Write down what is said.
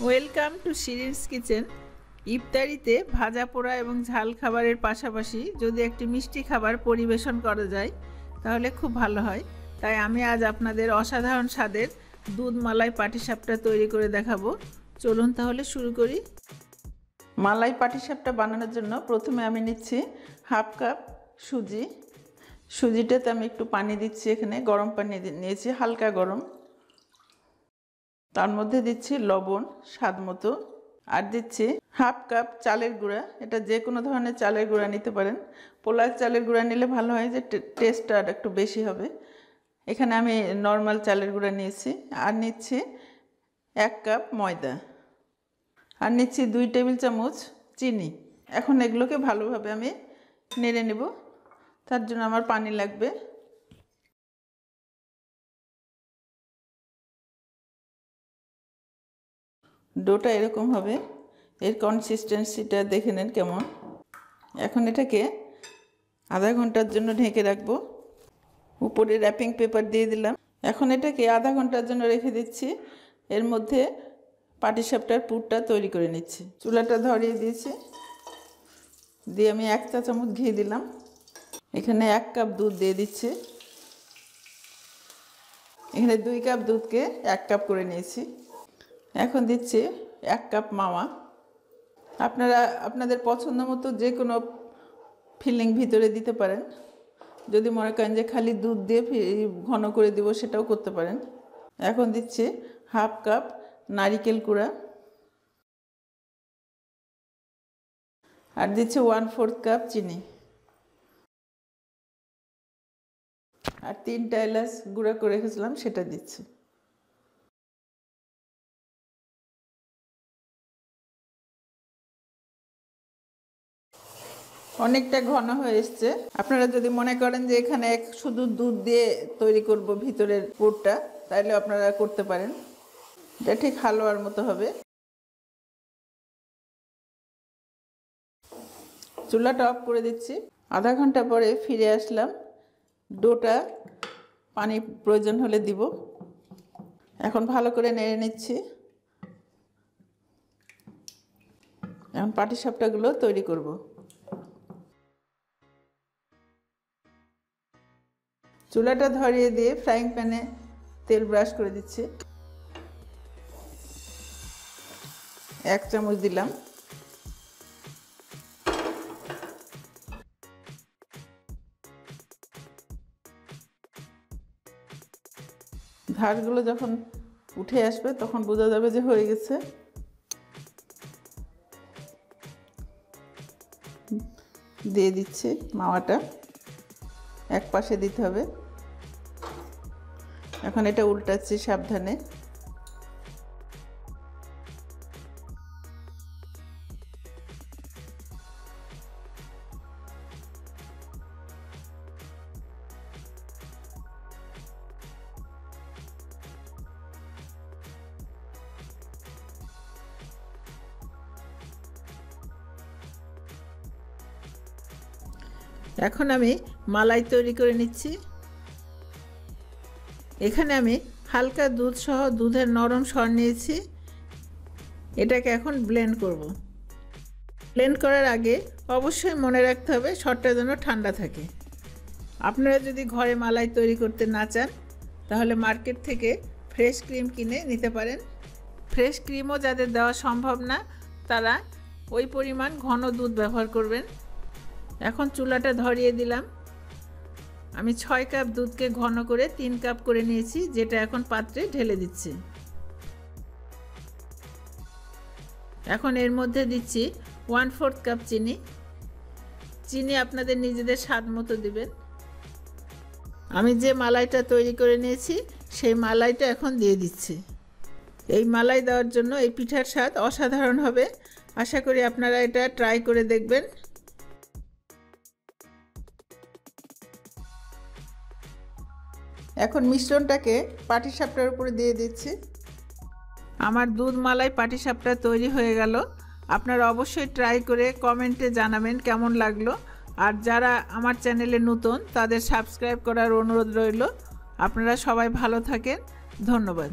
Welcome to Shirin's kitchen. ইফতারিতে ভাজা পোড়া এবং ঝাল খাবারের পাশাপাশি যদি একটি মিষ্টি খাবার পরিবেশন করা যায় তাহলে খুব ভালো হয়। তাই আমি আজ আপনাদের অসাধারণ স্বাদের দুধ মালাই পাটিসাপটা তৈরি করে দেখাবো। চলুন তাহলে শুরু করি। মালাই পাটিসাপটা বানানোর জন্য প্রথমে আমি নিচ্ছি হাফ কাপ সুজিটাতে আমি একটু পানি দিচ্ছি, এখানে গরম পানি নিয়েছি হালকা গরম। তার মধ্যে দিচ্ছি লবণ স্বাদ মতো, আর দিচ্ছি হাফ কাপ চালের গুঁড়া। এটা যে কোনো ধরনের চালের গুঁড়া নিতে পারেন, পোলার চালের গুঁড়া নিলে ভালো হয়, যে টেস্টটা একটু বেশি হবে। এখানে আমি নর্মাল চালের গুঁড়া নিয়েছি। আর নিচ্ছি 1 কাপ ময়দা, আর নিচ্ছি 2 টেবিল চামচ চিনি। এখন এগুলোকে ভালোভাবে আমি নেড়ে নেব, তার জন্য আমার পানি লাগবে। ডোটা এরকম হবে, এর কনসিস্টেন্সিটা দেখে নেন কেমন। এখন এটাকে আধা ঘন্টার জন্য ঢেকে রাখবো। উপরে র্যাপিং পেপার দিয়ে দিলাম। এখন এটাকে আধা ঘন্টার জন্য রেখে দিচ্ছি। এর মধ্যে পাটিসাপটার পুরটা তৈরি করে নিচ্ছি। চুলাটা ধরিয়ে দিয়েছি, দিয়ে আমি 1 চা চামচ ঘি দিলাম। এখানে 1 কাপ দুধ দিয়ে দিচ্ছি। এখানে 2 কাপ দুধকে 1 কাপ করে নিয়েছি। এখন দিচ্ছি 1 কাপ মাওয়া। আপনারা আপনাদের পছন্দ মতো যে কোনো ফিলিং ভিতরে দিতে পারেন। যদি মনে করেন যে খালি দুধ দিয়ে ঘন করে দিব, সেটাও করতে পারেন। এখন দিচ্ছি হাফ কাপ নারিকেল কুড়া, আর দিচ্ছি 1/4 কাপ চিনি, আর 3টা এলাচ গুঁড়া করে রেখেছিলাম সেটা দিচ্ছি। অনেকটা ঘন হয়ে এসছে। আপনারা যদি মনে করেন যে এখানে শুধু দুধ দিয়ে তৈরি করব ভিতরের পুরটা, তাহলে আপনারা করতে পারেন। এটা ঠিক হালুয়ার মতো হবে। চুলাটা অফ করে দিচ্ছি। আধা ঘন্টা পরে ফিরে আসলাম। ডোটা পানি প্রয়োজন হলে দিব। এখন ভালো করে নেড়ে নিচ্ছি। এখন পাটিসাপটাগুলো তৈরি করব। চুলাটা ধরিয়ে দিয়ে ফ্রাইং প্যানে তেল ব্রাশ করে দিচ্ছি। 1 চামচ দিলাম। ধারগুলো যখন উঠে আসবে তখন বোঝা যাবে যে হয়ে গেছে। দিয়ে দিচ্ছি মাওয়াটা, এক পাশে দিতে হবে। এখন এটা উল্টাচ্ছি সাবধানে। এখন আমি মালাই তৈরি করে নিচ্ছি। এখানে আমি হালকা দুধ সহ দুধের নরম সর নিয়েছি। এটাকে এখন ব্লেন্ড করব। ব্লেন্ড করার আগে অবশ্যই মনে রাখতে হবে সরটা যেন ঠান্ডা থাকে। আপনারা যদি ঘরে মালাই তৈরি করতে না চান, তাহলে মার্কেট থেকে ফ্রেশ ক্রিম কিনে নিতে পারেন। ফ্রেশ ক্রিমও যাদের দেওয়া সম্ভব না, তারা ওই পরিমাণ ঘন দুধ ব্যবহার করবেন। এখন চুলাটা ধরিয়ে দিলাম। আমি 6 কাপ দুধকে ঘন করে 3 কাপ করে নিয়েছি, যেটা এখন পাত্রে ঢেলে দিচ্ছি। এখন এর মধ্যে দিচ্ছি 1/4 কাপ চিনি। চিনি আপনাদের নিজেদের স্বাদ মতো দিবেন। আমি যে মালাইটা তৈরি করে নিয়েছি সেই মালাইটা এখন দিয়ে দিচ্ছি। এই মালাই দেওয়ার জন্য এই পিঠার স্বাদ অসাধারণ হবে। আশা করি আপনারা এটা ট্রাই করে দেখবেন। এখন মিশ্রণটাকে পাটিসাপটার উপরে দিয়ে দিচ্ছি। আমার দুধ মালাই পাটিসাপটা তৈরি হয়ে গেল। আপনারা অবশ্যই ট্রাই করে কমেন্টে জানাবেন কেমন লাগলো। আর যারা আমার চ্যানেলে নতুন, তাদের সাবস্ক্রাইব করার অনুরোধ রইল। আপনারা সবাই ভালো থাকেন। ধন্যবাদ।